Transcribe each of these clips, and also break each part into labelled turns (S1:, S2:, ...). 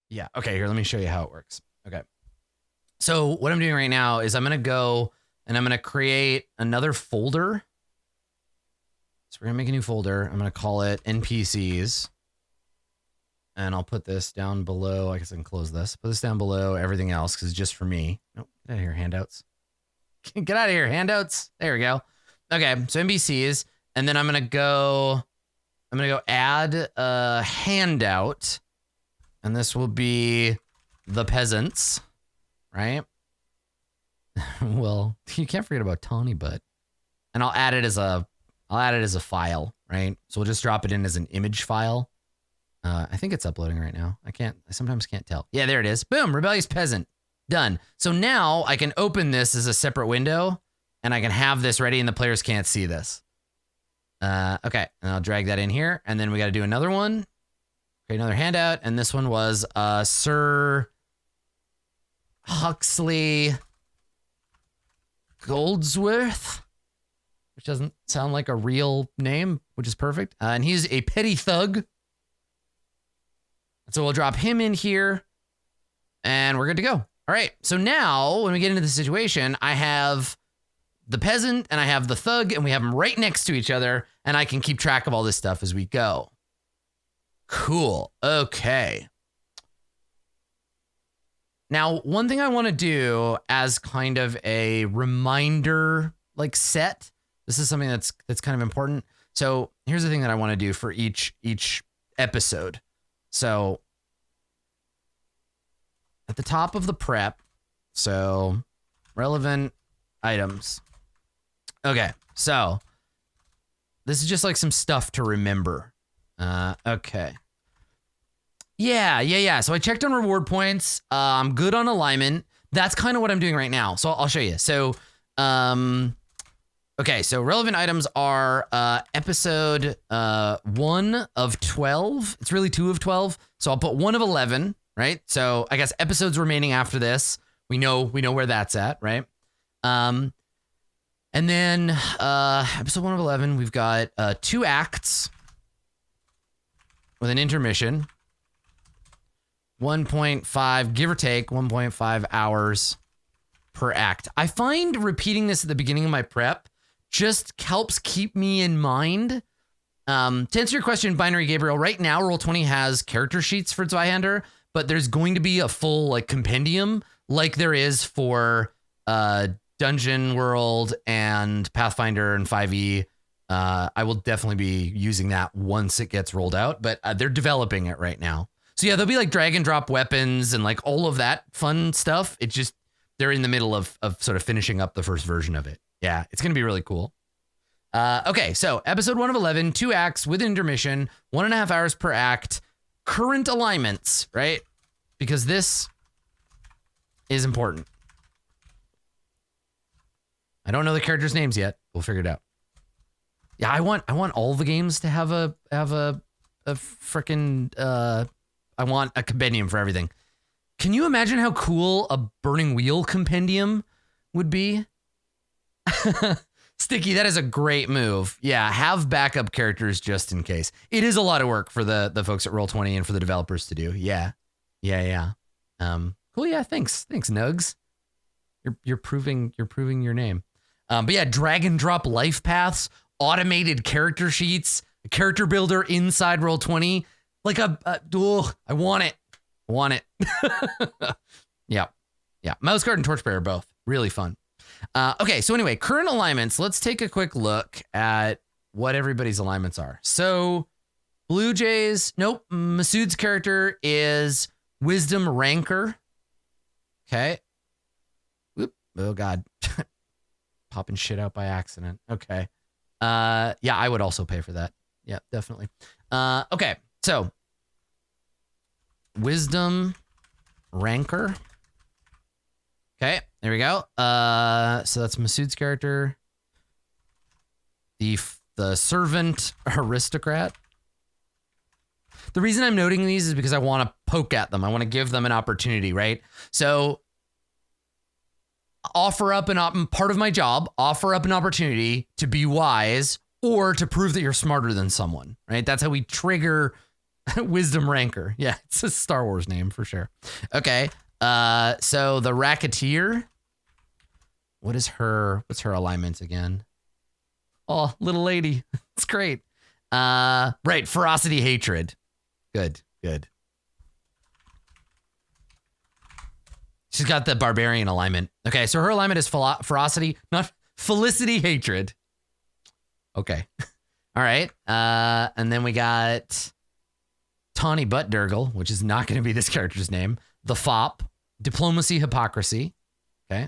S1: Yeah. Okay, here, let me show you how it works. Okay. So what I'm doing right now is I'm going to go and I'm going to create another folder. So we're going to make a new folder. I'm going to call it NPCs. And I'll put this down below. I guess I can close this. Put this down below everything else because it's just for me. Nope, get out of here, handouts. Get out of here, handouts. There we go. Okay, so NPCs. And then I'm going to go add a handout. And this will be the peasants, right? Well, you can't forget about Tawny Butt. And I'll add it as a file, right? So we'll just drop it in as an image file. I think it's uploading right now. I sometimes can't tell. Yeah, there it is. Boom, rebellious peasant. Done. So now I can open this as a separate window and I can have this ready and the players can't see this. Okay, and I'll drag that in here. And then we got to do another one. Create another handout. And this one was Sir Huxley Goldsworth, which doesn't sound like a real name, which is perfect. And he's a petty thug. So we'll drop him in here and we're good to go. All right. So now when we get into the situation, I have the peasant and I have the thug and we have them right next to each other and I can keep track of all this stuff as we go. Cool. Okay. Now, one thing I want to do as kind of a reminder, like set, this is something that's kind of important. So here's the thing that I want to do for each episode. So at the top of the prep, so relevant items. Okay, so this is just like some stuff to remember. Okay. Yeah. So I checked on reward points. I'm good on alignment. That's kind of what I'm doing right now. So I'll show you. So, okay. So relevant items are episode 1 of 12. It's really 2 of 12. So I'll put 1 of 11, right? So I guess episodes remaining after this, we know where that's at, right? And then episode 1 of 11, we've got 2 acts with an intermission. 1.5, give or take, 1.5 hours per act. I find repeating this at the beginning of my prep just helps keep me in mind. To answer your question, Binary Gabriel, right now Roll20 has character sheets for Zweihander, but there's going to be a full like compendium like there is for Dungeon World and Pathfinder and 5e. I will definitely be using that once it gets rolled out, but they're developing it right now. So yeah, there'll be like drag and drop weapons and like all of that fun stuff. It's just, they're in the middle of sort of finishing up the first version of it. Yeah, it's going to be really cool. Okay, so episode 1 of 11, 2 acts with intermission, 1.5 hours per act, current alignments, right? Because this is important. I don't know the characters' names yet. We'll figure it out. Yeah, I want all the games to have a freaking I want a compendium for everything. Can you imagine how cool a Burning Wheel compendium would be? Sticky, that is a great move. Yeah, have backup characters just in case. It is a lot of work for the folks at Roll20 and for the developers to do. Yeah. Cool. Yeah. Thanks, Nugs. You're proving your name. But yeah, drag and drop life paths, automated character sheets, a character builder inside Roll20. Like I want it. Yeah. Mouse Guard and Torchbearer both really fun. Okay, so anyway, current alignments. Let's take a quick look at what everybody's alignments are. So Blue Jays, nope. Masood's character is Wisdom Ranker. Okay. Oop. Oh God. Popping shit out by accident. Okay. Yeah, I would also pay for that. Yeah, definitely. Okay, so Wisdom Ranker. Okay, there we go. So that's Masood's character. The Servant Aristocrat. The reason I'm noting these is because I want to poke at them. I want to give them an opportunity, right? So offer up part of my job, offer up an opportunity to be wise or to prove that you're smarter than someone, right? That's how we trigger Wisdom Ranker. Yeah, it's a Star Wars name for sure. Okay. So the Racketeer. What's her alignment again? Oh, little lady. It's great. Right. Ferocity, hatred. Good. She's got the barbarian alignment. Okay. So her alignment is ferocity, not felicity, hatred. Okay. All right. And then we got Tawny Buttdurgle, which is not going to be this character's name. The Fop, diplomacy, hypocrisy. Okay.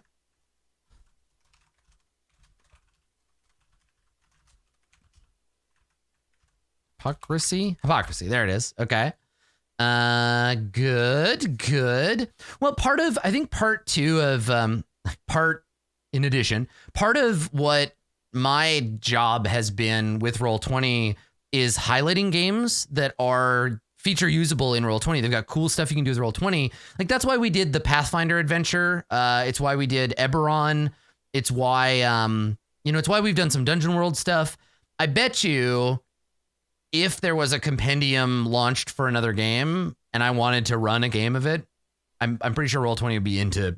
S1: Hypocrisy. There it is. Okay. Good. Well, part of what my job has been with Roll20 is highlighting games that are feature usable in Roll20. They've got cool stuff you can do with Roll20. Like that's why we did the Pathfinder adventure. It's why we did Eberron. It's why, it's why we've done some Dungeon World stuff. I bet you if there was a compendium launched for another game and I wanted to run a game of it, I'm pretty sure Roll20 would be into,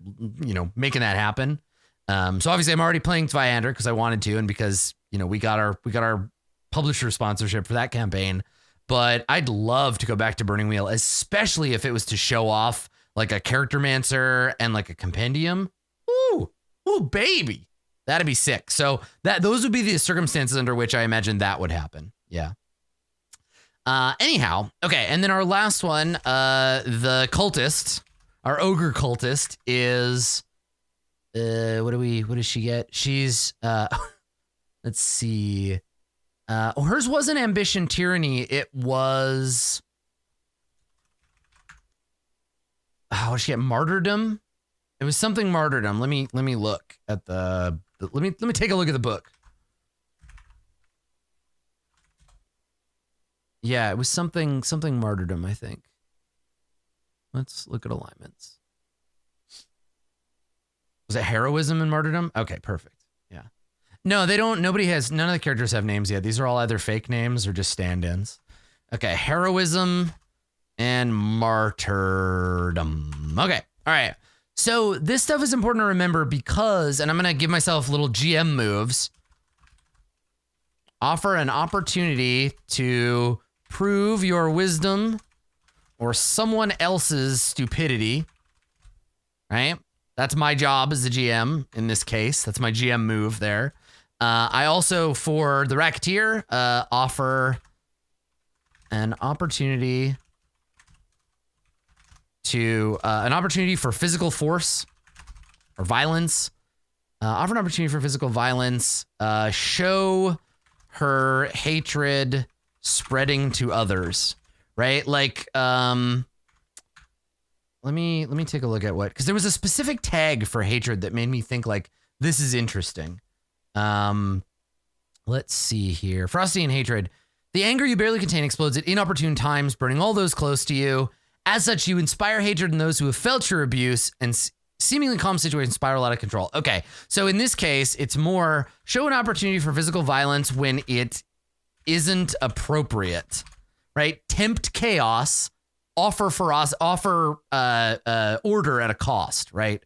S1: making that happen. So obviously I'm already playing Zweihander because I wanted to, and because, we got our publisher sponsorship for that campaign, but I'd love to go back to Burning Wheel, especially if it was to show off like a Charactermancer and like a compendium. Ooh, baby. That'd be sick. So those would be the circumstances under which I imagine that would happen. Yeah. Anyhow, okay, and then our last one, the cultist, our ogre cultist is, what does she get? She's, let's see, hers wasn't ambition tyranny, it was, what did she get? Martyrdom? It was something martyrdom. Let me look at let me take a look at the book. Yeah, it was something martyrdom, I think. Let's look at alignments. Was it heroism and martyrdom? Okay, perfect. Yeah. No, none of the characters have names yet. These are all either fake names or just stand-ins. Okay, heroism and martyrdom. Okay, all right. So this stuff is important to remember because, and I'm going to give myself little GM moves, offer an opportunity to prove your wisdom or someone else's stupidity, right? That's my job as a GM in this case. That's my GM move there. I also, for the Racketeer, offer an opportunity for physical force or violence. Offer an opportunity for physical violence. Show her hatred spreading to others, right? Like, let me take a look at because there was a specific tag for hatred that made me think like, this is interesting. Let's see here. Frosty and hatred. The anger you barely contain explodes at inopportune times, burning all those close to you. As such, you inspire hatred in those who have felt your abuse, and seemingly calm situations spiral out of control. Okay, so in this case, it's more show an opportunity for physical violence when it isn't appropriate, right? Tempt chaos, offer order at a cost, right?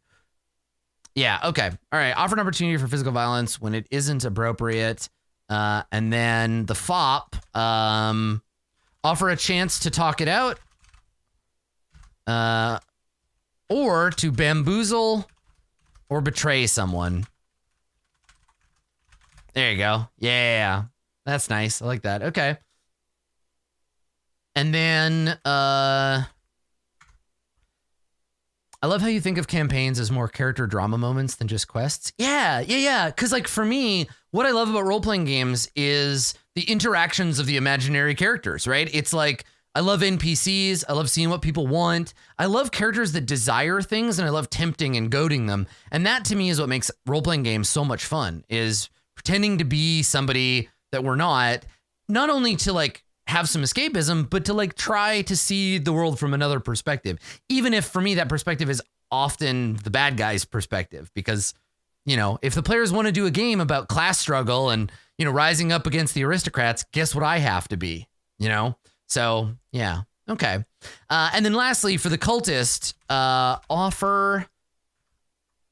S1: Yeah, okay. All right, offer an opportunity for physical violence when it isn't appropriate. And then the FOP, offer a chance to talk it out. Or to bamboozle or betray someone. There you go. Yeah. That's nice. I like that. Okay. And then, I love how you think of campaigns as more character drama moments than just quests. Yeah. Because like for me, what I love about role-playing games is the interactions of the imaginary characters, right? It's like, I love NPCs. I love seeing what people want. I love characters that desire things, and I love tempting and goading them. And that to me is what makes role-playing games so much fun, is pretending to be somebody that we're not only to like have some escapism, but to like try to see the world from another perspective. Even if for me, that perspective is often the bad guy's perspective, because, if the players want to do a game about class struggle and, rising up against the aristocrats, guess what I have to be, So yeah, okay. And then lastly, for the cultist, offer.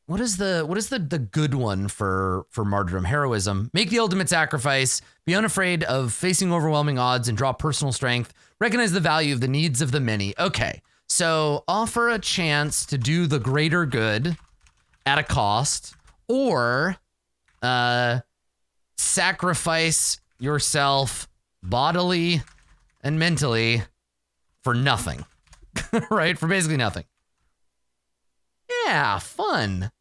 S1: What is the good one for martyrdom, heroism? Make the ultimate sacrifice, be unafraid of facing overwhelming odds, and draw personal strength. Recognize the value of the needs of the many. Okay, so offer a chance to do the greater good at a cost, or sacrifice yourself bodily and mentally for nothing, right? For basically nothing. Yeah, fun.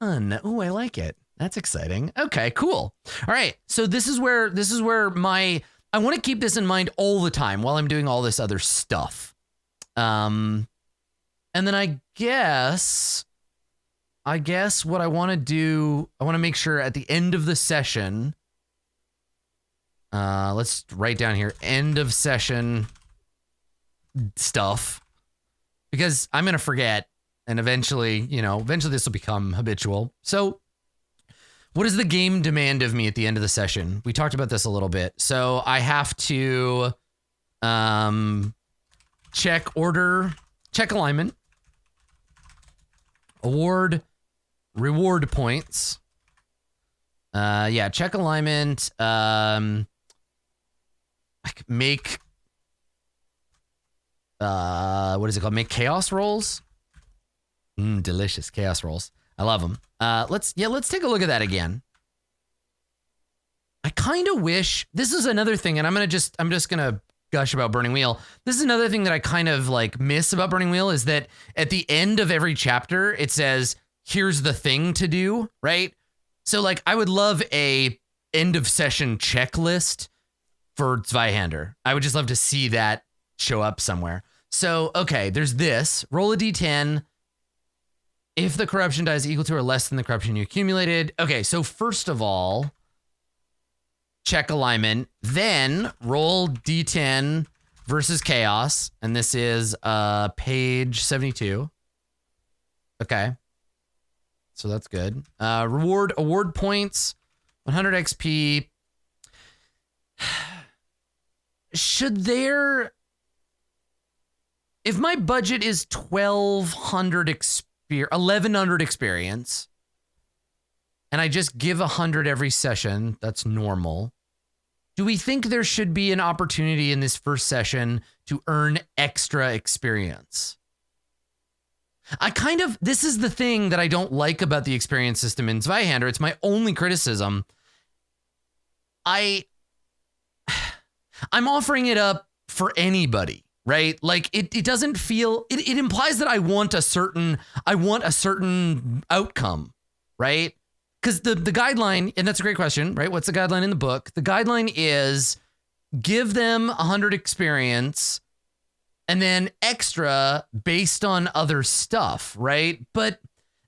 S1: Fun. Oh, I like it. That's exciting. Okay, cool. All right. So this is where I want to keep this in mind all the time while I'm doing all this other stuff. And then I guess what I want to do, I want to make sure at the end of the session, let's write down here, end of session stuff, because I'm going to forget. And eventually this will become habitual. So what does the game demand of me at the end of the session? We talked about this a little bit. So I have to check alignment, reward points. Check alignment, make, what is it called? Make chaos rolls. Delicious chaos rolls. I love them. Let's take a look at that again. I kind of wish, this is another thing, and I'm just gonna gush about Burning Wheel. This is another thing that I kind of like miss about Burning Wheel, is that at the end of every chapter, it says, here's the thing to do, right? So like, I would love a end of session checklist for Zweihander. I would just love to see that show up somewhere. So, okay, there's this, roll a D10. If the corruption die is equal to or less than the corruption you accumulated. Okay, so first of all, check alignment, then roll D10 versus chaos. And this is page 72. Okay. So that's good. Award points, 100 XP. If my budget is 1,200 XP, 1,100 experience, and I just give 100 every session, that's normal. Do we think there should be an opportunity in this first session to earn extra experience? This is the thing that I don't like about the experience system in Zweihander. It's my only criticism. I'm offering it up for anybody. Right? Like it doesn't feel, it implies that I want a certain outcome, right? Because the guideline, and that's a great question, right? What's the guideline in the book? The guideline is give them 100 experience and then extra based on other stuff, right? But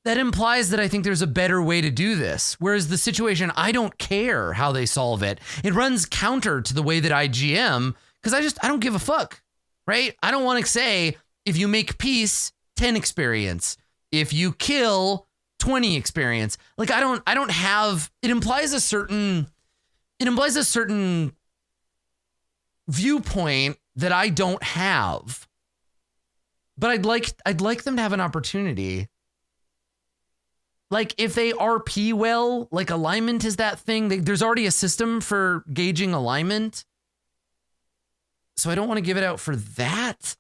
S1: that implies that I think there's a better way to do this. Whereas the situation, I don't care how they solve it. It runs counter to the way that I GM, because I don't give a fuck. Right? I don't want to say, if you make peace, 10 experience. If you kill, 20 experience. Like I don't have, it implies a certain viewpoint that I don't have. But I'd like them to have an opportunity. Like if they RP well, like alignment is that thing. There's already a system for gauging alignment. So I don't want to give it out for that.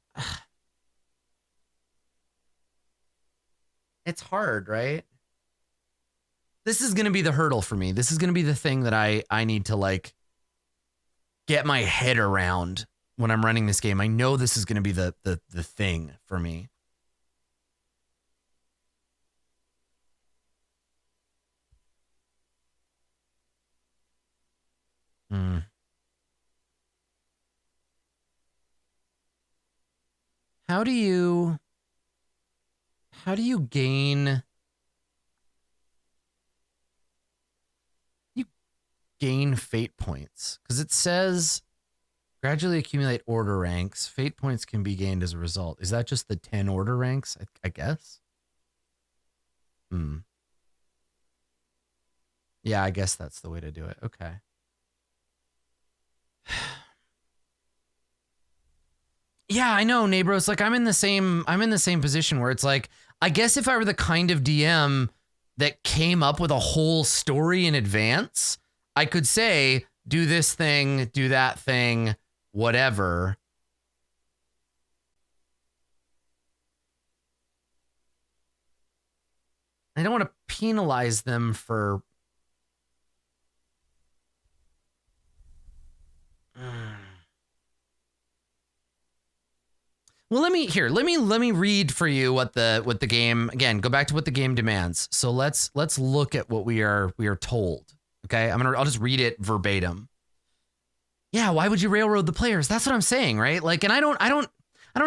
S1: It's hard, right? This is going to be the hurdle for me. This is going to be the thing that I need to like get my head around when I'm running this game. I know this is going to be the thing for me. How do you gain fate points? Because it says gradually accumulate order ranks. Fate points can be gained as a result. Is that just the 10 order ranks? I guess. Yeah, I guess that's the way to do it. Okay. Yeah, I know, neighbors. Like I'm in the same position where it's like, I guess if I were the kind of DM that came up with a whole story in advance, I could say, do this thing, do that thing, whatever. I don't want to penalize them for Well, let me read for you what the game, again, go back to what the game demands. So let's look at what we are told. Okay? I'll just read it verbatim. Yeah, why would you railroad the players? That's what I'm saying, right? Like, and I don't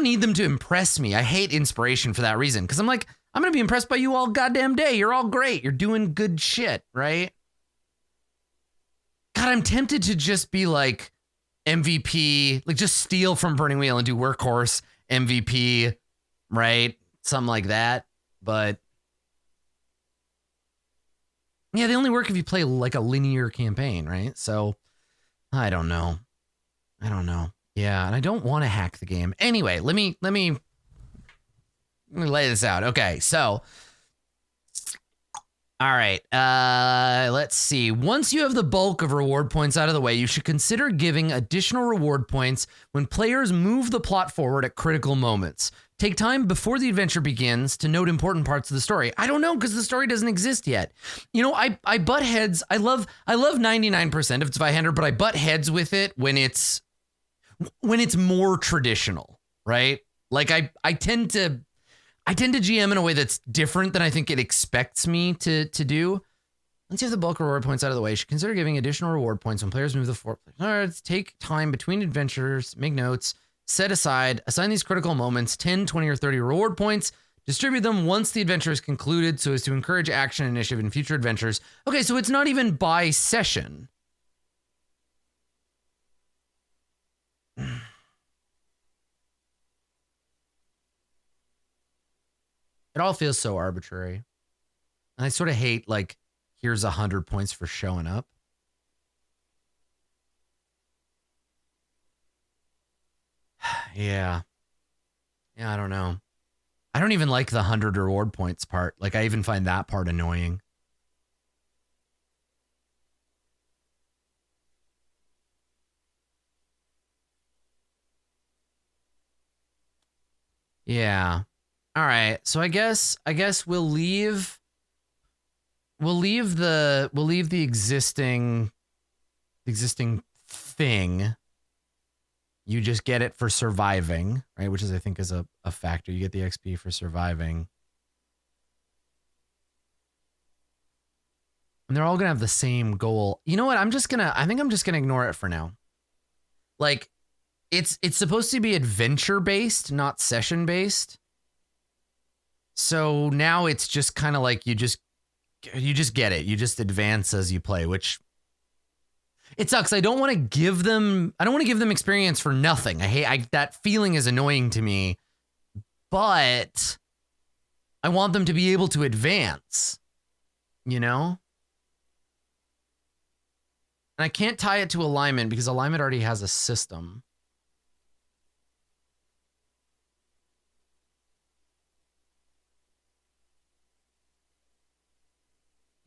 S1: need them to impress me. I hate inspiration for that reason, because I'm like, I'm gonna be impressed by you all goddamn day. You're all great. You're doing good shit, right? God, I'm tempted to just be like MVP, like just steal from Burning Wheel and do Workhorse MVP, right? Something like that. But yeah, they only work if you play like a linear campaign, right? So I don't know. Yeah, and I don't want to hack the game. Anyway, let me lay this out. Okay, so all right, let's see. Once you have the bulk of reward points out of the way, you should consider giving additional reward points when players move the plot forward at critical moments. Take time before the adventure begins to note important parts of the story. I don't know, because the story doesn't exist yet. You know, I butt heads. I love 99% of Zweihander, but I butt heads with it when it's more traditional, right? Like I tend to GM in a way that's different than I think it expects me to do. Once you have the bulk of reward points out of the way, you should consider giving additional reward points when players move the forward. Take time between adventures, make notes, set aside, assign these critical moments 10, 20, or 30 reward points. Distribute them once the adventure is concluded so as to encourage action and initiative in future adventures. Okay, so it's not even by session. It all feels so arbitrary. And I sort of hate, like, here's 100 points for showing up. Yeah, I don't know. I don't even like the 100 reward points part. Like, I even find that part annoying. Yeah. All right. So I guess we'll leave the existing thing. You just get it for surviving, right? Which is, I think, is a factor. You get the XP for surviving. And they're all gonna have the same goal. You know what? I think I'm just gonna ignore it for now. Like, it's supposed to be adventure based, not session based. So now it's just kind of like you just get it. You just advance as you play, which it sucks. I don't want to give them experience for nothing. That feeling is annoying to me, but I want them to be able to advance, you know? And I can't tie it to alignment because alignment already has a system.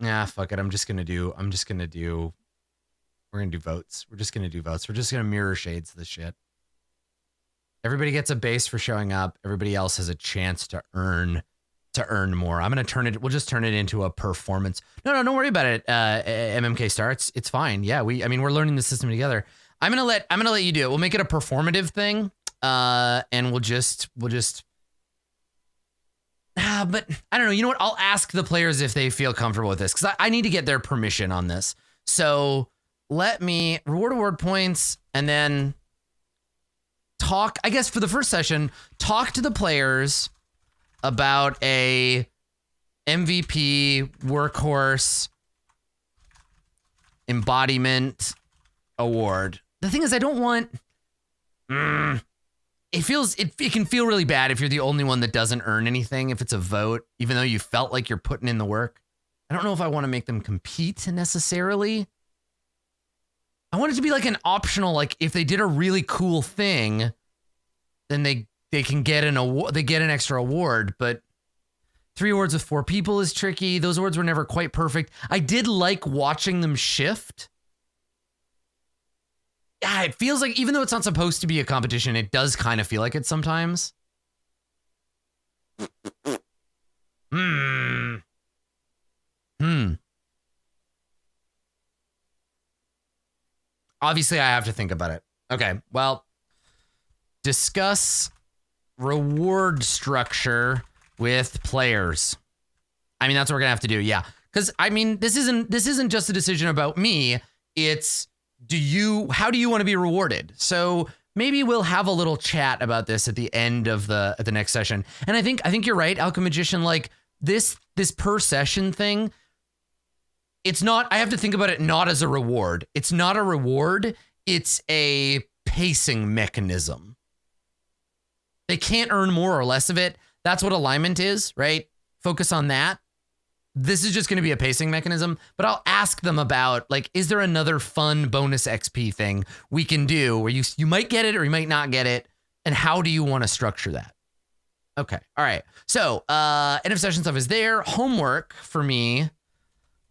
S1: Nah, fuck it. We're gonna do votes. We're just gonna do votes. We're just gonna mirror shades this shit. Everybody gets a base for showing up. Everybody else has a chance to earn more. We'll just turn it into a performance. No, don't worry about it. MMK starts. It's fine. Yeah, we're learning the system together. I'm gonna let you do it. We'll make it a performative thing. And we'll just but I don't know. You know what? I'll ask the players if they feel comfortable with this, because I need to get their permission on this. So let me reward points and then talk, I guess, for the first session, talk to the players about a MVP Workhorse embodiment award. The thing is, I don't want... It can feel really bad if you're the only one that doesn't earn anything, if it's a vote, even though you felt like you're putting in the work. I don't know if I want to make them compete necessarily. I want it to be like an optional, like if they did a really cool thing, then they can get an award. They get an extra award, but 3 awards with 4 people is tricky. Those awards were never quite perfect. I did like watching them shift. Yeah, it feels like, even though it's not supposed to be a competition, it does kind of feel like it sometimes. Obviously, I have to think about it. Okay, well, discuss reward structure with players. I mean, that's what we're gonna have to do. Yeah, because I mean, this isn't just a decision about me. It's how do you want to be rewarded? So maybe we'll have a little chat about this at the end of the next session. And I think you're right, Alchemagician. Like this per session thing. It's not. I have to think about it not as a reward. It's not a reward. It's a pacing mechanism. They can't earn more or less of it. That's what alignment is, right? Focus on that. This is just going to be a pacing mechanism, but I'll ask them about, like, is there another fun bonus XP thing we can do where you might get it or you might not get it, and how do you want to structure that? Okay, all right. So end of session stuff is there. Homework for me.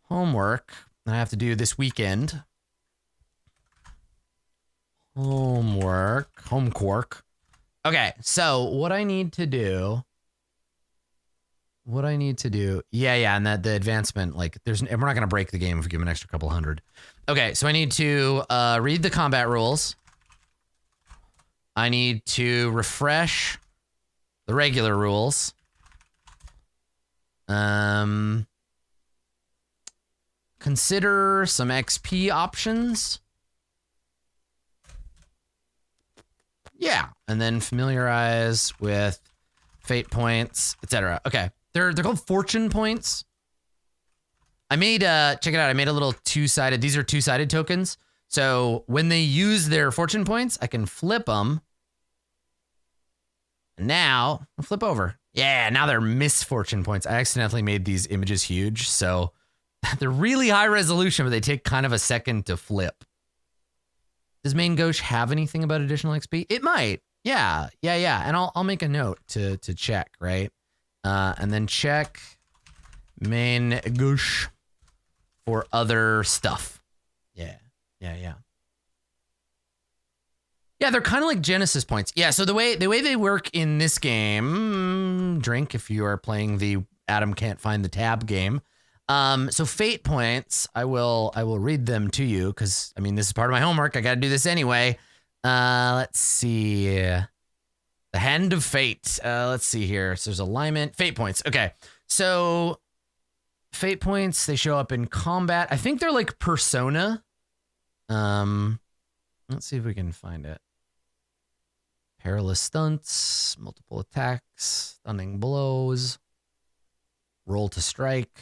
S1: Homework I have to do this weekend. Homework. Okay, so what I need to do. Yeah, and that the advancement, like, we're not going to break the game if we give them an extra couple hundred. Okay, so I need to read the combat rules. I need to refresh the regular rules. Consider some XP options. Yeah, and then familiarize with fate points, etc. Okay, they're called fortune points. I made check it out. I made a little two-sided. These are two-sided tokens. So when they use their fortune points, I can flip them. And now I'll flip over. Yeah, now they're misfortune points. I accidentally made these images huge, so they're really high resolution, but they take kind of a second to flip. Does Main Gauche have anything about additional XP? It might. Yeah. And I'll make a note to check, right? And then check Main Gauche for other stuff. Yeah. Yeah, they're kind of like Genesis points. Yeah, so the way they work in this game, drink if you are playing the Adam Can't Find the Tab game. So fate points, I will read them to you because, I mean, this is part of my homework. I got to do this anyway. Let's see. The Hand of Fate. Let's see here. So there's alignment. Fate points. Okay. So fate points, they show up in combat. I think they're like Persona. Let's see if we can find it. Perilous stunts, multiple attacks, stunning blows, roll to strike.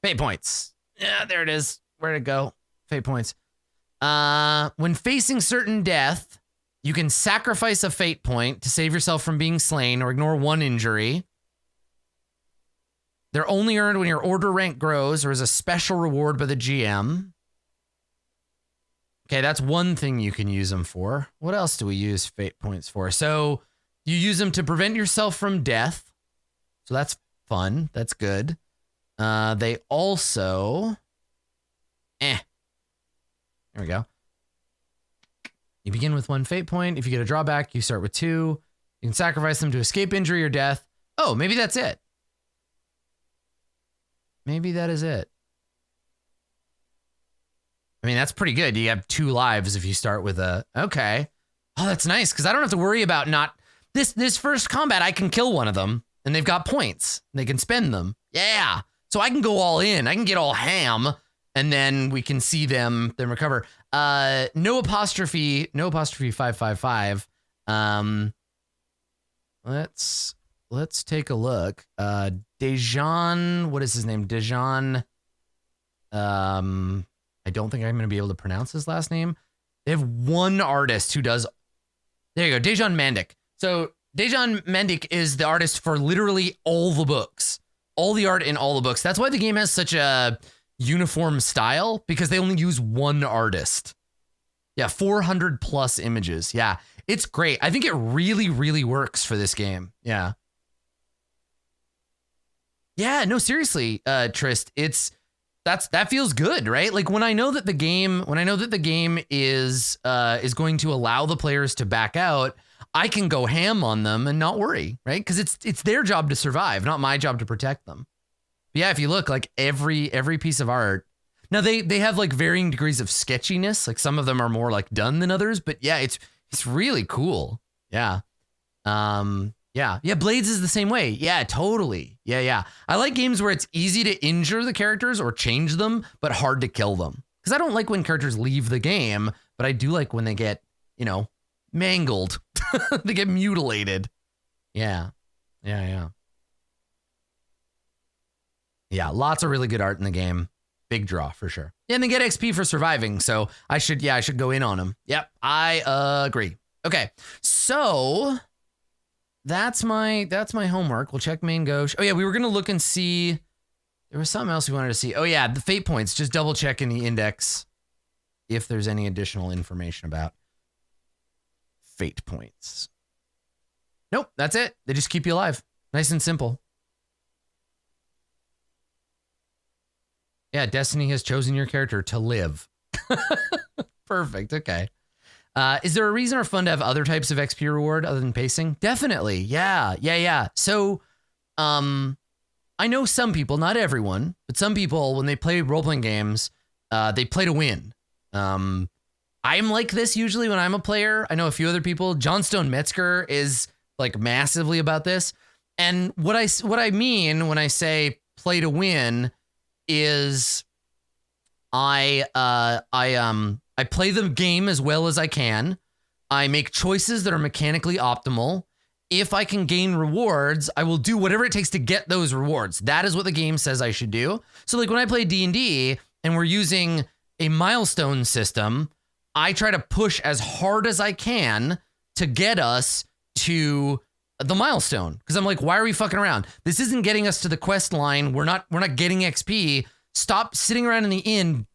S1: Fate points. Yeah, there it is. Where'd it go? Fate points. When facing certain death, you can sacrifice a fate point to save yourself from being slain or ignore one injury. They're only earned when your order rank grows or as a special reward by the GM. Okay, that's one thing you can use them for. What else do we use fate points for? So you use them to prevent yourself from death. So that's fun. That's good. They also... There we go. You begin with 1 fate point. If you get a drawback, you start with 2. You can sacrifice them to escape injury or death. Oh, maybe that's it. Maybe that is it. I mean, that's pretty good. You have 2 lives if you start with a... Okay. Oh, that's nice, because I don't have to worry about not... This first combat, I can kill one of them, and they've got points. They can spend them. Yeah. So I can go all in. I can get all ham, and then we can see them recover. No apostrophe 555. Let's take a look. Dejan, what is his name? Dejan. I don't think I'm going to be able to pronounce his last name. They have one artist who does. There you go, Dejan Mandik. So Dejan Mandik is the artist for literally all the books, all the art in all the books. That's why the game has such a uniform style, because they only use one artist. Yeah, 400 plus images. Yeah, It's great. I think it really, really works for this game. Yeah. Yeah, no, seriously, Trist, that feels good, right? Like when I know that the game is going to allow the players to back out, I can go ham on them and not worry, right? Because it's their job to survive, not my job to protect them. But yeah, if you look, like every piece of art. Now they have like varying degrees of sketchiness. Like some of them are more like done than others, but yeah, it's really cool. Yeah. Yeah, Blades is the same way. Yeah, totally. Yeah. I like games where it's easy to injure the characters or change them, but hard to kill them. Because I don't like when characters leave the game, but I do like when they get, mangled. They get mutilated. Yeah, lots of really good art in the game. Big draw for sure. Yeah, and they get XP for surviving, so I should go in on them. Yep, I agree. Okay, so that's my homework. We'll check main gauche. Oh yeah, we were gonna look and see. There was something else we wanted to see. Oh yeah, the fate points. Just double check in the index if there's any additional information about fate points. Nope, that's it. They just keep you alive. Nice and simple. Yeah, Destiny has chosen your character to live. Perfect. Okay. Is there a reason or fun to have other types of XP reward other than pacing? Definitely. Yeah. So, I know some people, not everyone, but some people, when they play role-playing games, they play to win. I'm like this usually when I'm a player. I know a few other people. Johnstone Metzger is like massively about this. And what I mean when I say play to win is I play the game as well as I can. I make choices that are mechanically optimal. If I can gain rewards, I will do whatever it takes to get those rewards. That is what the game says I should do. So like when I play D&D and we're using a milestone system, I try to push as hard as I can to get us to the milestone. Because I'm like, why are we fucking around? This isn't getting us to the quest line. We're not getting XP. Stop sitting around in the inn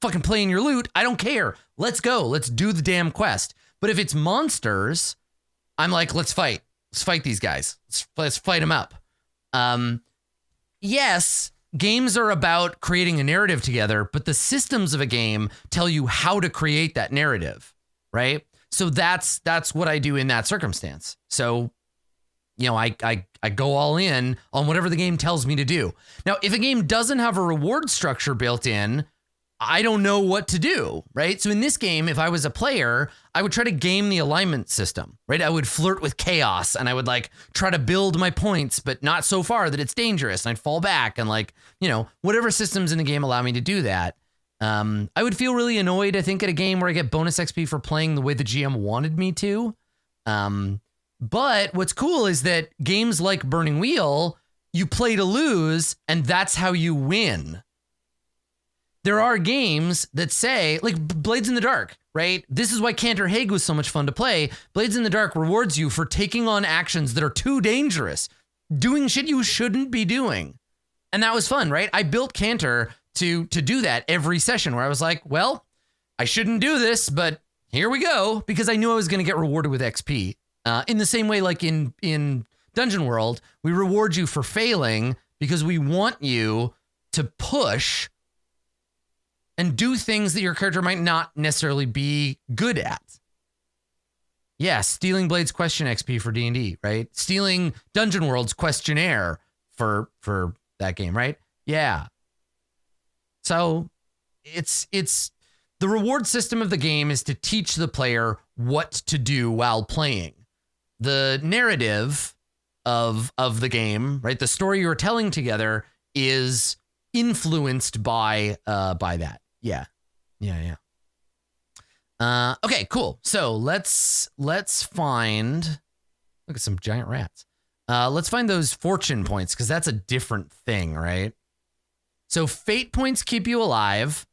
S1: fucking playing your loot. I don't care. Let's go. Let's do the damn quest. But if it's monsters, I'm like, let's fight. Let's fight these guys. Let's fight them up. Yes, games are about creating a narrative together, but the systems of a game tell you how to create that narrative, right? So that's what I do in that circumstance. So, I go all in on whatever the game tells me to do. Now, if a game doesn't have a reward structure built in, I don't know what to do, right? So in this game, if I was a player, I would try to game the alignment system, right? I would flirt with chaos and I would like try to build my points, but not so far that it's dangerous. And I'd fall back and like, whatever systems in the game allow me to do that. I would feel really annoyed, I think, at a game where I get bonus XP for playing the way the GM wanted me to. But what's cool is that games like Burning Wheel, you play to lose, and that's how you win. There are games that say, like Blades in the Dark, right? This is why Cantor Hague was so much fun to play. Blades in the Dark rewards you for taking on actions that are too dangerous, doing shit you shouldn't be doing. And that was fun, right? I built Cantor to do that every session where I was like, well, I shouldn't do this, but here we go, because I knew I was going to get rewarded with XP. In the same way, like in Dungeon World, we reward you for failing because we want you to push and do things that your character might not necessarily be good at. Yeah, stealing Blade's question XP for D&D, right? Stealing Dungeon World's questionnaire for that game, right? Yeah. So it's the reward system of the game is to teach the player what to do while playing. The narrative of the game, right? The story you're telling together is influenced by that. Yeah. Okay, cool. So let's find, look at some giant rats. Let's find those fortune points, because that's a different thing, right? So fate points keep you alive.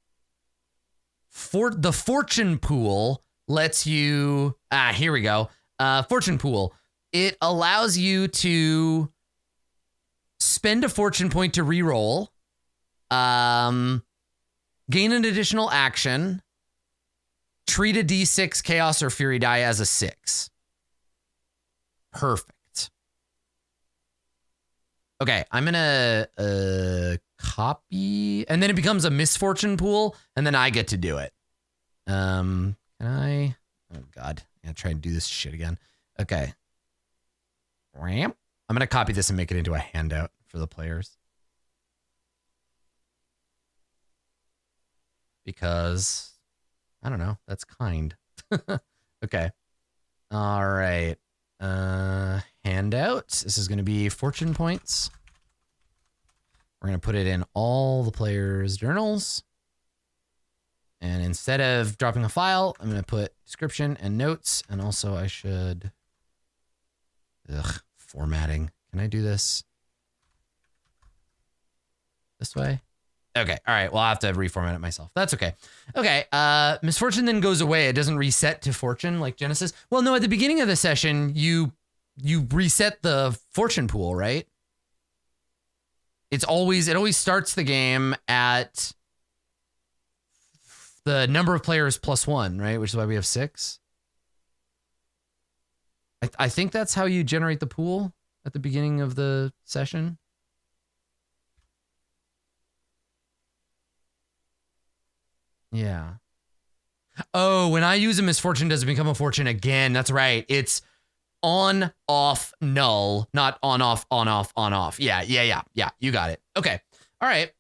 S1: For the fortune pool lets you, here we go. Fortune pool. It allows you to spend a fortune point to reroll. Gain an additional action, Treat a D6 chaos or fury die as a 6. Perfect. Okay, I'm gonna copy, and then it becomes a misfortune pool, and then I get to do it. Can I? Oh God, I'm gonna try and do this shit again. Okay. I'm gonna copy this and make it into a handout for the players. Because, I don't know, that's kind. Okay. All right. Handout. This is going to be fortune points. We're going to put it in all the players' journals. And instead of dropping a file, I'm going to put description and notes. And also I should... formatting. Can I do this way? Okay. All right. Well, I'll have to reformat it myself. That's okay. Okay. Misfortune then goes away. It doesn't reset to fortune like Genesis. Well, no, at the beginning of the session, you reset the fortune pool, right? It always starts the game at the number of players +1, right? Which is why we have 6. I think that's how you generate the pool at the beginning of the session. Yeah. Oh, when I use a misfortune, does it become a fortune again? That's right. It's on, off, null, not on, off, on, off, on, off. Yeah. You got it. Okay. All right.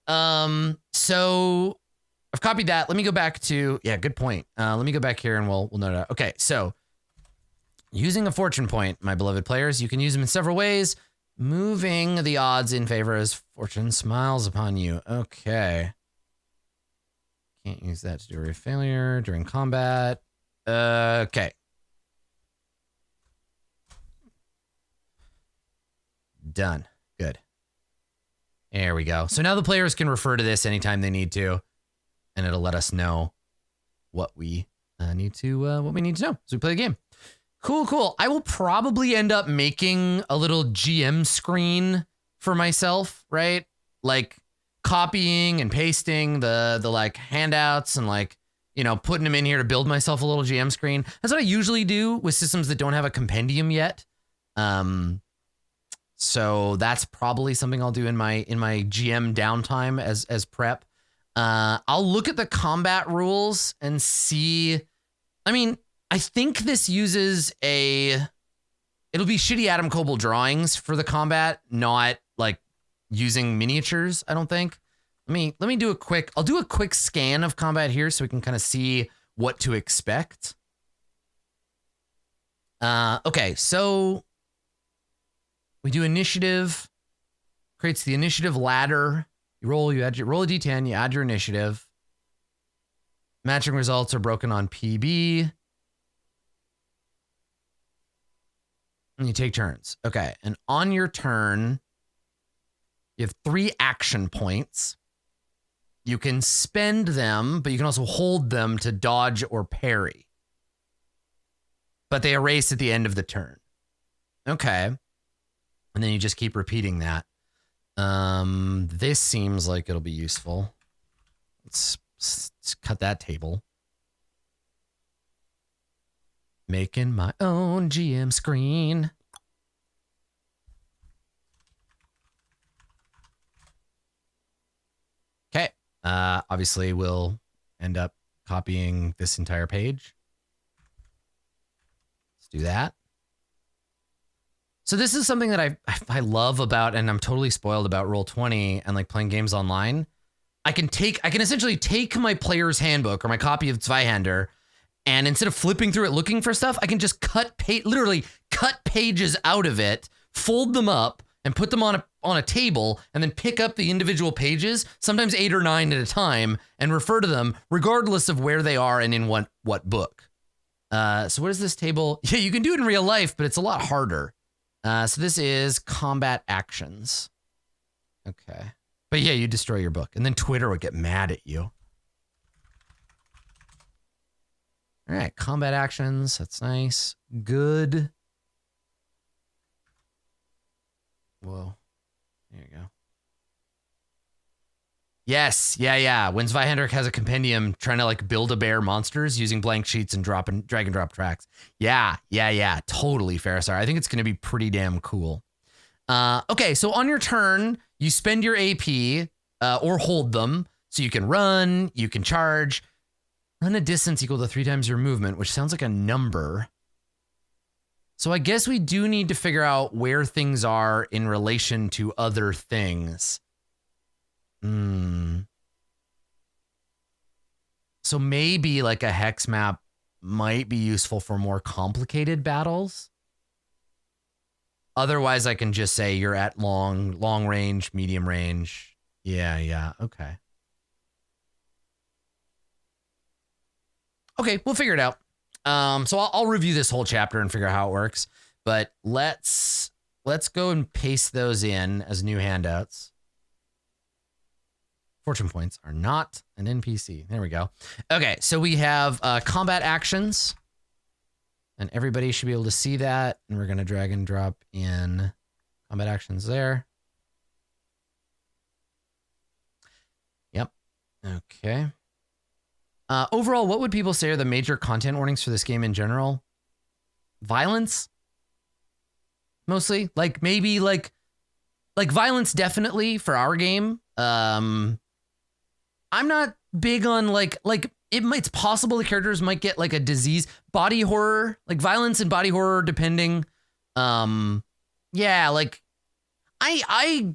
S1: So I've copied that. Let me go back to, yeah, good point. Let me go back here and we'll note it. Okay. So using a fortune point, my beloved players, you can use them in several ways. Moving the odds in favor as fortune smiles upon you. Okay. Can't use that to do a failure during combat. Okay. Done. Good. There we go. So now the players can refer to this anytime they need to, and it'll let us know what we need to know as we play the game. Cool. I will probably end up making a little GM screen for myself, right? Like copying and pasting the like handouts and like, you know, putting them in here to build myself a little GM screen. That's what I usually do with systems that don't have a compendium yet. So that's probably something I'll do in my GM downtime as prep. I'll look at the combat rules and see. I mean, I think this uses it'll be shitty Adam Coble drawings for the combat, not like using miniatures, I don't think. Let me do I'll do a quick scan of combat here so we can kind of see what to expect. Okay, so we do initiative, creates the initiative ladder. You roll a D10, you add your initiative. Matching results are broken on PB. And you take turns. Okay, and on your turn, you have 3 action points. You can spend them, but you can also hold them to dodge or parry. But they erase at the end of the turn. Okay. And then you just keep repeating that. This seems like it'll be useful. Let's cut that table. Making my own GM screen. Okay. Obviously, we'll end up copying this entire page. Let's do that. So this is something that I love about, and I'm totally spoiled about Roll20 and like playing games online. I can essentially take my player's handbook or my copy of Zweihander, and instead of flipping through it looking for stuff, I can just literally cut pages out of it, fold them up, and put them on a table, and then pick up the individual pages, sometimes 8 or 9 at a time, and refer to them regardless of where they are and in what book. So what is this table? Yeah, you can do it in real life, but it's a lot harder. So this is combat actions. Okay. But yeah, you destroy your book, and then Twitter would get mad at you. All right, combat actions. That's nice. Good. Whoa. There you go. Yes, yeah. When Zweihander has a compendium trying to like build a bear monsters using blank sheets and drag and drop tracks. Yeah. Totally, Farisar. I think it's going to be pretty damn cool. Okay, so on your turn, you spend your AP or hold them. So you can run, you can charge, run a distance equal to 3 times your movement, which sounds like a number. So I guess we do need to figure out where things are in relation to other things. So maybe like a hex map might be useful for more complicated battles. Otherwise, I can just say you're at long range, medium range. Yeah, okay. Okay, we'll figure it out. So I'll review this whole chapter and figure out how it works. But let's go and paste those in as new handouts. Fortune points are not an NPC. There we go. Okay, so we have combat actions. And everybody should be able to see that. And we're going to drag and drop in combat actions there. Yep. Okay. Overall, what would people say are the major content warnings for this game in general? Violence? Mostly? Like maybe like violence definitely for our game. I'm not big on like it's possible the characters might get like a disease, body horror, like violence and body horror depending. Yeah, like I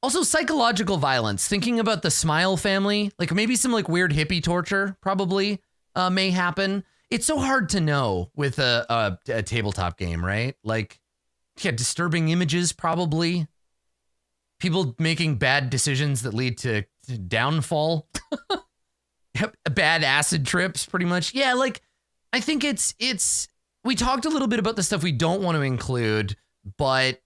S1: also psychological violence, thinking about the Smile family, like maybe some like weird hippie torture probably may happen. It's so hard to know with a tabletop game, right? Like, yeah, disturbing images probably. People making bad decisions that lead to downfall. Bad acid trips, pretty much. Yeah, like, I think it's we talked a little bit about the stuff we don't want to include, but,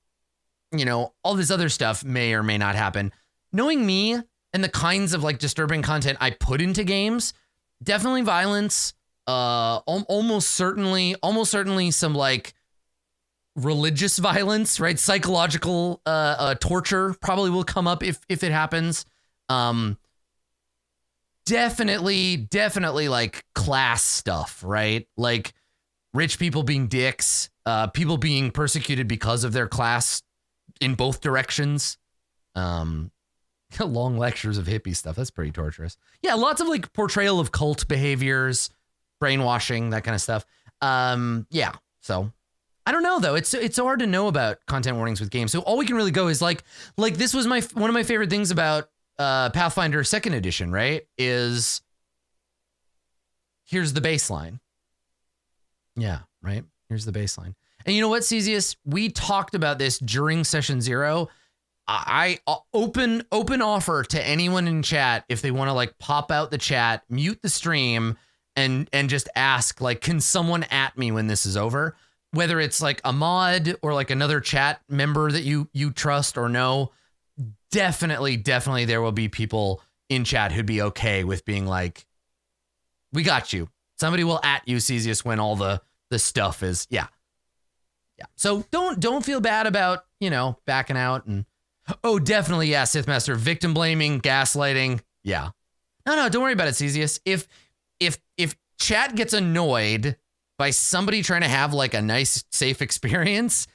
S1: you know, all this other stuff may or may not happen. Knowing me and the kinds of, like, disturbing content I put into games, definitely violence, almost certainly some, like, religious violence, right? Psychological torture probably will come up if it happens. Definitely like class stuff, right? Like rich people being dicks, people being persecuted because of their class in both directions. Long lectures of hippie stuff. That's pretty torturous. Yeah, lots of like portrayal of cult behaviors, brainwashing, that kind of stuff. Yeah, so I don't know though. It's so hard to know about content warnings with games. So all we can really go is like this was one of my favorite things about Pathfinder 2nd edition, right? Is here's the baseline. Yeah, right? Here's the baseline. And you know what, Cesius? We talked about this during session 0. I open offer to anyone in chat if they want to like pop out the chat, mute the stream, and just ask like, can someone at me when this is over? Whether it's like a mod or like another chat member that you trust or know, definitely there will be people in chat who'd be okay with being like, we got you. Somebody will at you, Cesius, when all the stuff is, yeah. So don't feel bad about, you know, backing out and, oh, definitely, yeah, Sith Master, victim blaming, gaslighting, yeah. No, don't worry about it, Cesius. If chat gets annoyed by somebody trying to have like a nice, safe experience,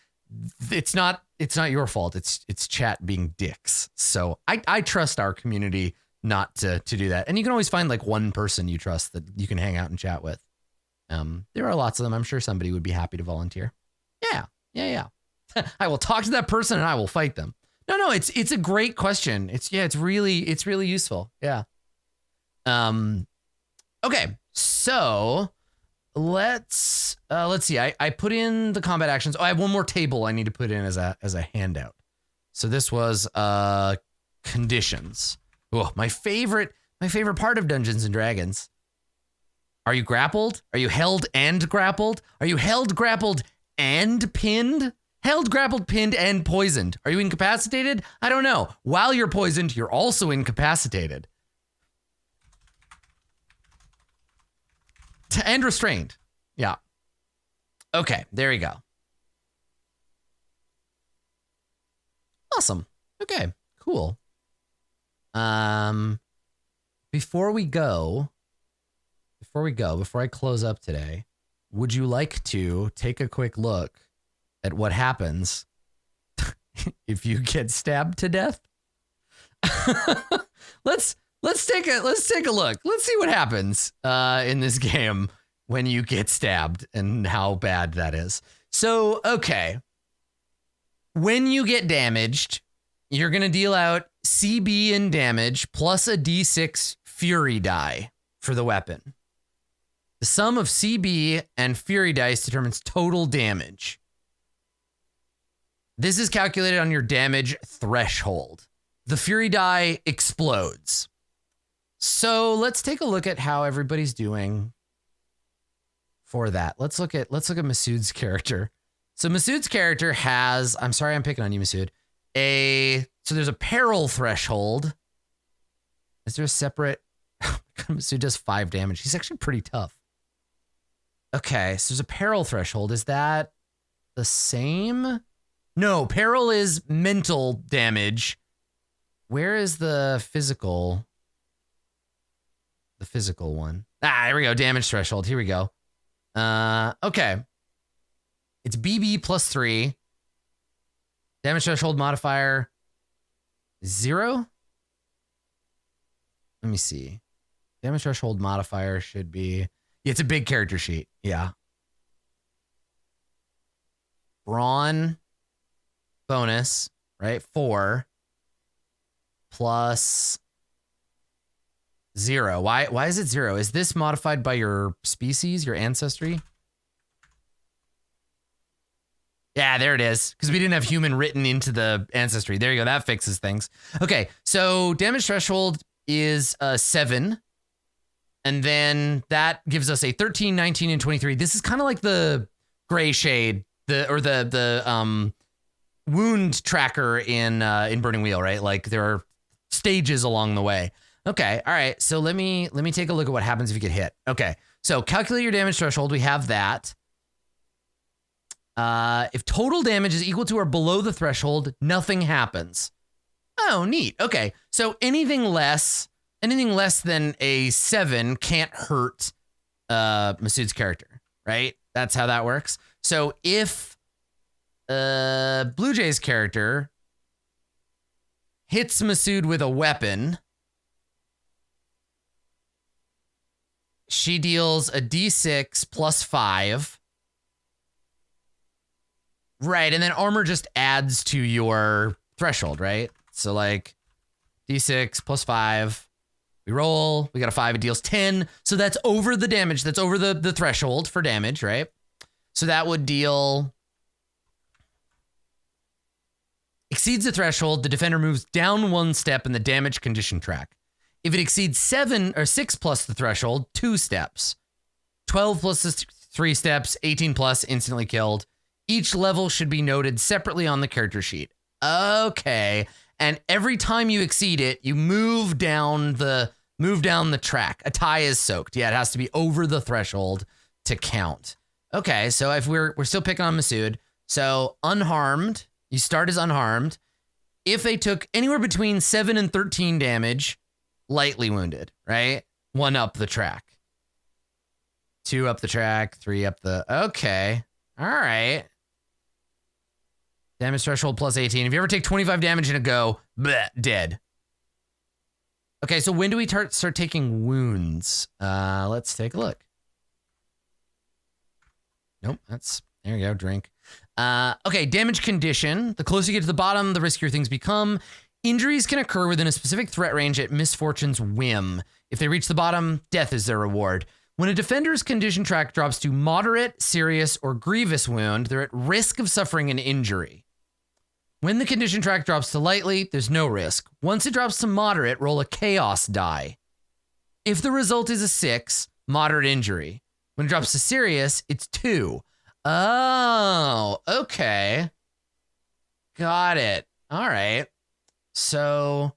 S1: it's not your fault. It's chat being dicks. So I trust our community not to do that. And you can always find like one person you trust that you can hang out and chat with. There are lots of them. I'm sure somebody would be happy to volunteer. Yeah. I will talk to that person and I will fight them. No, it's a great question. It's really useful. Yeah. Okay. So let's see. I put in the combat actions. Oh, I have one more table I need to put in as a handout. So this was conditions. Oh, my favorite part of Dungeons and Dragons. Are you grappled? Are you held and grappled? Are you held, grappled, and pinned? Held, grappled, pinned, and poisoned. Are you incapacitated? I don't know. While you're poisoned, you're also incapacitated. And restrained. Yeah. Okay, there you go. Awesome. Okay, cool. Before I close up today, would you like to take a quick look at what happens if you get stabbed to death? Let's take a look. Let's see what happens in this game when you get stabbed and how bad that is. So, okay. When you get damaged, you're going to deal out CB in damage plus a D6 Fury die for the weapon. The sum of CB and Fury dice determines total damage. This is calculated on your damage threshold. The Fury die explodes. So let's take a look at how everybody's doing for that. Let's look at Masood's character. So Masood's character has, I'm sorry I'm picking on you, Masood. So there's a peril threshold. Is there a separate? Masood does 5 damage. He's actually pretty tough. Okay, so there's a peril threshold. Is that the same? No, peril is mental damage. Where is the physical? The physical one. Here we go. Damage threshold. Here we go. Okay. It's BB plus 3. Damage threshold modifier 0. Let me see. Damage threshold modifier should be. Yeah, it's a big character sheet. Yeah. Brawn bonus, right? 4 plus 0. Why is it 0? Is this modified by your species, your ancestry? Yeah, there it is. Because we didn't have human written into the ancestry. There you go. That fixes things. Okay, so damage threshold is 7. And then that gives us a 13, 19, and 23. This is kind of like the gray shade, the wound tracker in Burning Wheel, right? Like there are stages along the way. Okay, all right. So let me take a look at what happens if you get hit. Okay, so calculate your damage threshold. We have that. If total damage is equal to or below the threshold, nothing happens. Oh, neat. Okay, so anything less than a 7 can't hurt Masood's character, right? That's how that works. So if Blue Jay's character hits Masood with a weapon, she deals a D6 plus 5. Right, and then armor just adds to your threshold, right? So like D6 plus 5. We roll, we got a 5, it deals 10. So that's over the damage, that's over the threshold for damage, right? So that would deal... Exceeds the threshold, the defender moves down 1 step in the damage condition track. If it exceeds 7 or 6 plus the threshold, 2 steps. 12 plus is 3 steps, 18 plus, instantly killed. Each level should be noted separately on the character sheet. Okay. And every time you exceed it, you move down the track. A tie is soaked. Yeah, it has to be over the threshold to count. Okay, so if we're still picking on Masood. So unharmed, you start as unharmed. If they took anywhere between 7 and 13 damage, lightly wounded, right? 1 up the track. 2 up the track, 3 up the... Okay. All right. Damage threshold plus 18. If you ever take 25 damage in a go, bleh, dead. Okay, so when do we start taking wounds? Let's take a look. Nope, there you go, drink. Okay, damage condition. The closer you get to the bottom, the riskier things become. Injuries can occur within a specific threat range at misfortune's whim. If they reach the bottom, death is their reward. When a defender's condition track drops to moderate, serious, or grievous wound, they're at risk of suffering an injury. When the condition track drops to lightly, there's no risk. Once it drops to moderate, roll a chaos die. If the result is a 6, moderate injury. When it drops to serious, it's 2. Oh, okay. Got it. All right. So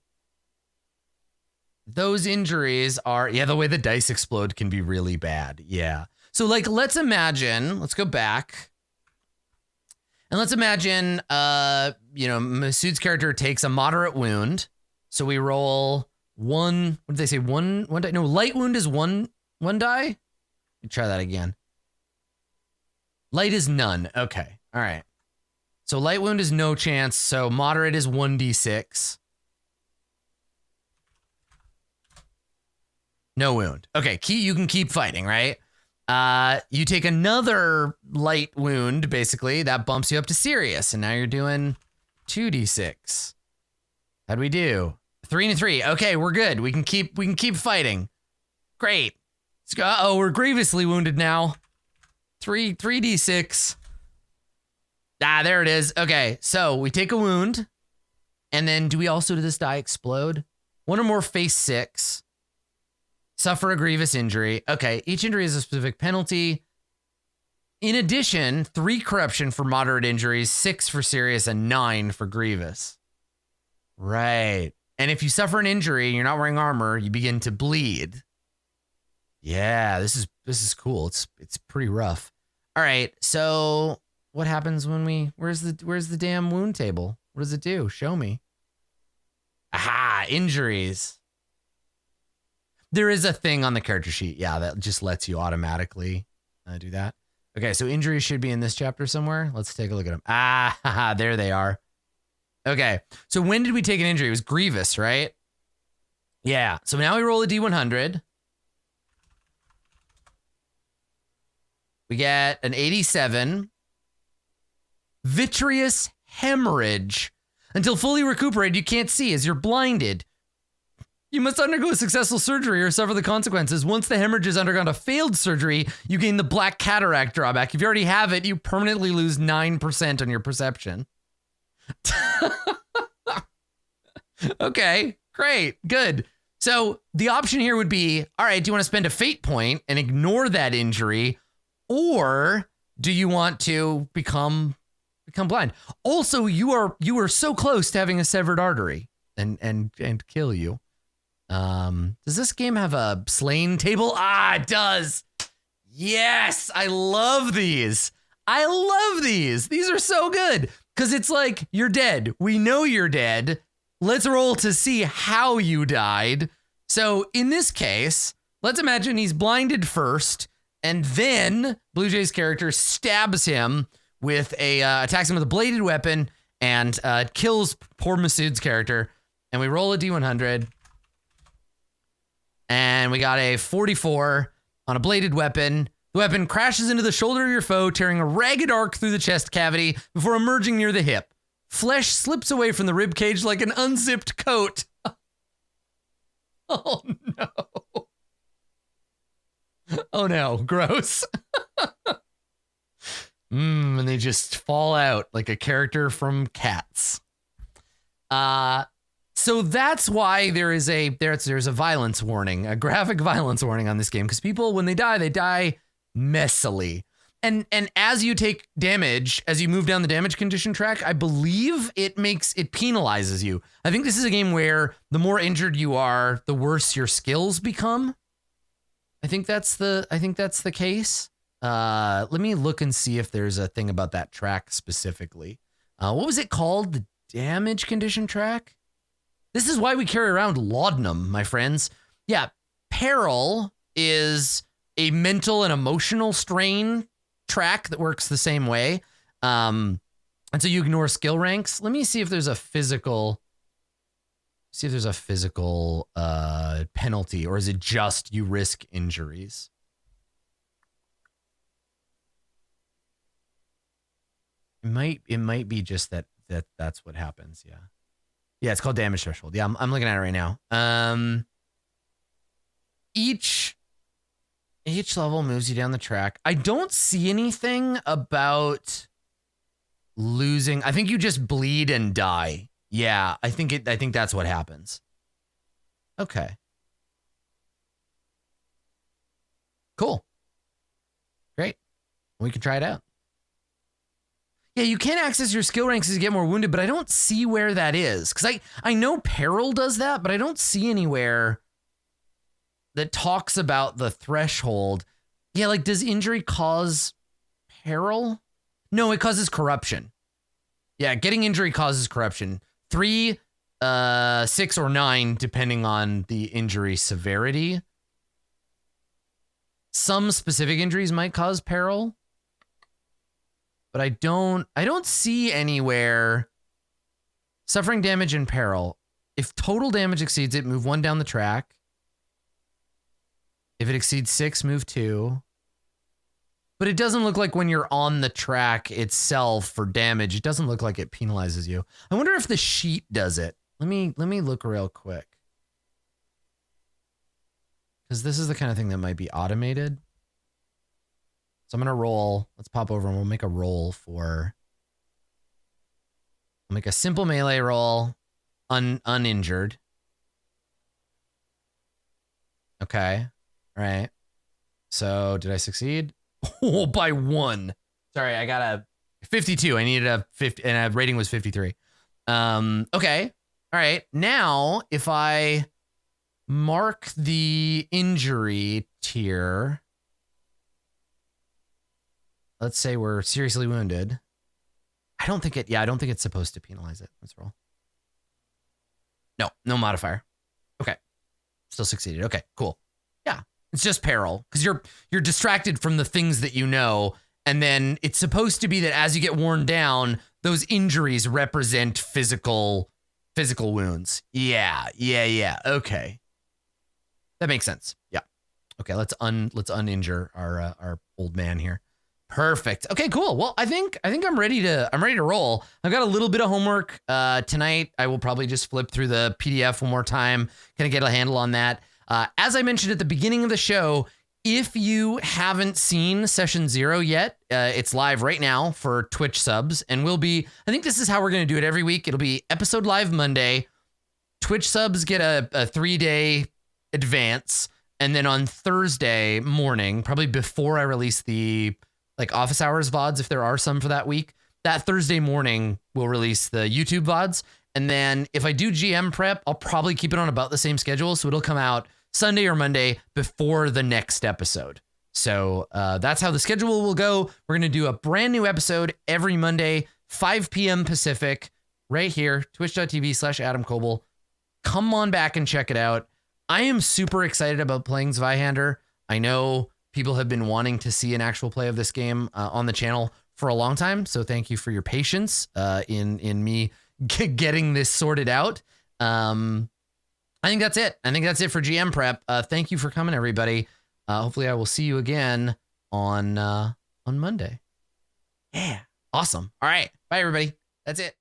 S1: those injuries are, yeah, the way the dice explode can be really bad. Yeah. So like, let's go back. And let's imagine, Masood's character takes a moderate wound. So we roll one. What did they say? One die. No, light wound is one die. Let me try that again. Light is none. Okay. All right. So light wound is no chance. So moderate is 1d6. No wound. Okay. You can keep fighting, right? You take another light wound, basically. That bumps you up to serious. And now you're doing 2d6. How'd we do? 3 and 3. Okay, we're good. We can keep fighting. Great. Let's go. Uh-oh, we're grievously wounded now. 3d6. Ah, there it is. Okay, so we take a wound. And then do this die explode? One or more face 6. Suffer a grievous injury. Okay, each injury is a specific penalty. In addition, 3 corruption for moderate injuries, 6 for serious, and 9 for grievous. Right. And if you suffer an injury and you're not wearing armor, you begin to bleed. Yeah, this is cool. It's pretty rough. All right, so what happens when where's the damn wound table? What does it do? Show me. Aha, injuries. There is a thing on the character sheet, yeah, that just lets you automatically do that. Okay, so injuries should be in this chapter somewhere. Let's take a look at them. Ah, there they are. Okay, so when did we take an injury? It was grievous, right? Yeah, so now we roll a D100. We get an 87. Vitreous hemorrhage. Until fully recuperated, you can't see as you're blinded. You must undergo a successful surgery or suffer the consequences. Once the hemorrhage has undergone a failed surgery, you gain the black cataract drawback. If you already have it, you permanently lose 9% on your perception. Okay, great, good. So the option here would be, all right, do you want to spend a fate point and ignore that injury? Or do you want to become blind? Also, you are so close to having a severed artery and kill you. Does this game have a slain table? Ah, it does. Yes, I love these. These are so good because it's like you're dead. We know you're dead. Let's roll to see how you died. So in this case, let's imagine he's blinded first, and then Blue Jay's character stabs him with attacks him with a bladed weapon and kills poor Masood's character. And we roll a D100. And we got a 44 on a bladed weapon. The weapon crashes into the shoulder of your foe, tearing a ragged arc through the chest cavity before emerging near the hip. Flesh slips away from the rib cage like an unzipped coat. Oh no. Oh no, gross. And they just fall out like a character from Cats. So that's why there's a violence warning, a graphic violence warning on this game, because people, when they die messily. And as you take damage, as you move down the damage condition track, I believe it penalizes you. I think this is a game where the more injured you are, the worse your skills become. I think that's the case. Let me look and see if there's a thing about that track specifically. What was it called? The damage condition track? This is why we carry around laudanum, my friends. Yeah, peril is a mental and emotional strain track that works the same way. And so you ignore skill ranks. Let me see if there's a physical penalty, or is it just you risk injuries? It might be just that's what happens, yeah. Yeah, it's called damage threshold. Yeah, I'm looking at it right now. Each level moves you down the track. I don't see anything about losing. I think you just bleed and die. Yeah, I think that's what happens. Okay. Cool. Great. We can try it out. Yeah, you can access your skill ranks as you get more wounded, but I don't see where that is. Because I know peril does that, but I don't see anywhere that talks about the threshold. Yeah, like, does injury cause peril? No, it causes corruption. Yeah, getting injury causes corruption. 3 6 or 9, depending on the injury severity. Some specific injuries might cause peril, but I don't see anywhere suffering damage and peril. If total damage exceeds it, move 1 down the track. If it exceeds 6, move 2. But it doesn't look like when you're on the track itself for damage, it doesn't look like it penalizes you. I wonder if the sheet does it. Let me look real quick. Because this is the kind of thing that might be automated. So I'm going to roll. Let's pop over and we'll make a roll for... I'll make a simple melee roll, uninjured. Okay. All right. So did I succeed? Oh, by 1. Sorry, I got a 52. I needed a 50, and a rating was 53. Okay. All right. Now, if I mark the injury tier, let's say we're seriously wounded. I don't think it's supposed to penalize it. Let's roll. No modifier. Okay. Still succeeded. Okay, cool. Yeah. It's just peril because you're distracted from the things that you know, and then it's supposed to be that as you get worn down, those injuries represent physical wounds. Yeah. Okay, that makes sense. Yeah. Okay, let's uninjure our old man here. Perfect. Okay, cool. Well, I think I'm ready to roll. I've got a little bit of homework tonight. I will probably just flip through the PDF one more time, kind of get a handle on that. As I mentioned at the beginning of the show, if you haven't seen Session 0 yet, it's live right now for Twitch subs, and I think this is how we're going to do it every week. It'll be episode live Monday. Twitch subs get a 3-day advance, and then on Thursday morning, probably before I release the office hours VODs, if there are some for that week, that Thursday morning we'll release the YouTube VODs. And then if I do GM prep, I'll probably keep it on about the same schedule. So it'll come out Sunday or Monday before the next episode. So that's how the schedule will go. We're going to do a brand new episode every Monday, 5 p.m. Pacific, right here, twitch.tv/Adam Koebel. Come on back and check it out. I am super excited about playing Zweihander. I know people have been wanting to see an actual play of this game on the channel for a long time. So thank you for your patience in me getting this sorted out. I think that's it. I think that's it for GM prep. Thank you for coming, everybody. Hopefully I will see you again on Monday. Yeah. Awesome. All right. Bye, everybody. That's it.